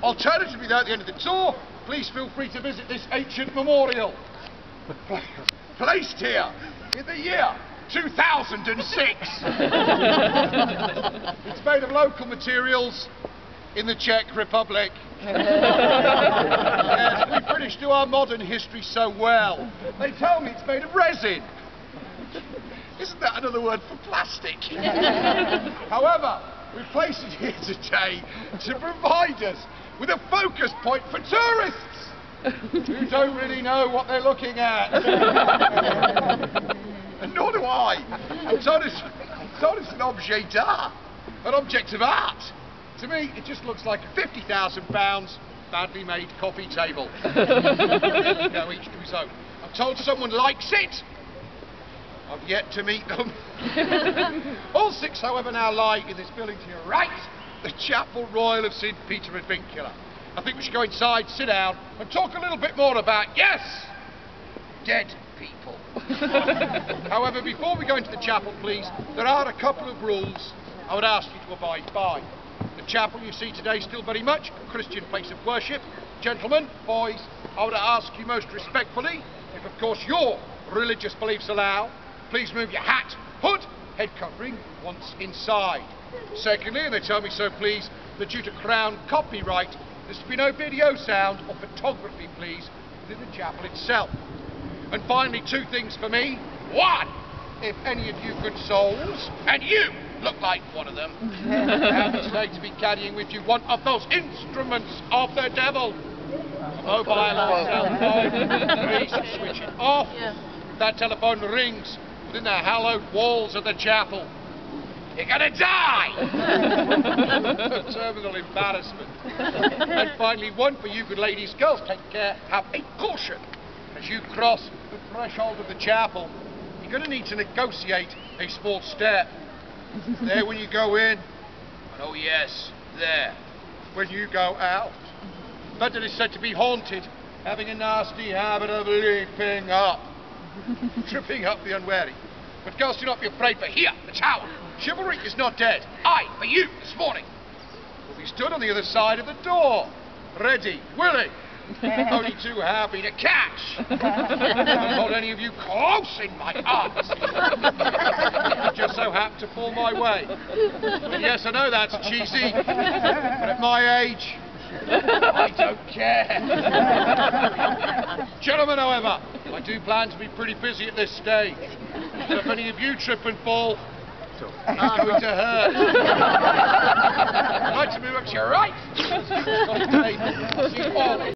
Alternatively, though, at the end of the tour, please feel free to visit this ancient memorial. Placed here in the year 2006. It's made of local materials in the Czech Republic. Yes, we British do our modern history so well. They tell me it's made of resin. Isn't that another word for plastic? However, we place it here today to provide us with a focus point for tourists who don't really know what they're looking at. And nor do I. I'm told it's an object d'art, an object of art. To me, it just looks like a £50,000 badly made coffee table. No, each to his own. I'm told someone likes it. I've yet to meet them. All six, however, now lie in this building to your right, the Chapel Royal of St. Peter and Vincula. I think we should go inside, sit down, and talk a little bit more about, yes, dead people. However, before we go into the chapel, please, there are a couple of rules I would ask you to abide by. The chapel you see today is still very much a Christian place of worship. Gentlemen, boys, I would ask you most respectfully, if of course your religious beliefs allow, please move your hat, hood, head covering once inside. Secondly, and they tell me so, please, that due to Crown copyright, there's to be no video, sound or photography, please, within the chapel itself. And finally, two things for me. One, if any of you good souls, and you look like one of them, happen today to be carrying with you one of those instruments of the devil, a mobile or cell phone, please switch it off. If that telephone rings within the hallowed walls of the chapel, you're gonna die! Terminal embarrassment. And finally, one for you good ladies, girls, take care, have a caution. As you cross the threshold of the chapel, you're gonna need to negotiate a small step. There when you go in, and oh yes, there, when you go out. But it is said to be haunted, having a nasty habit of leaping up, tripping up the unwary. But girls, do not be afraid, for here, the tower, chivalry is not dead. I, for you, this morning, will be stood on the other side of the door, ready, willing, only too happy to catch and hold any of you close in my arms. You just so happen to fall my way. And yes, I know that's cheesy, but at my age, I don't care. Gentlemen, however, I do plan to be pretty busy at this stage. So if any of you trip and fall, it's going to hurt. I'd like to move up to your right.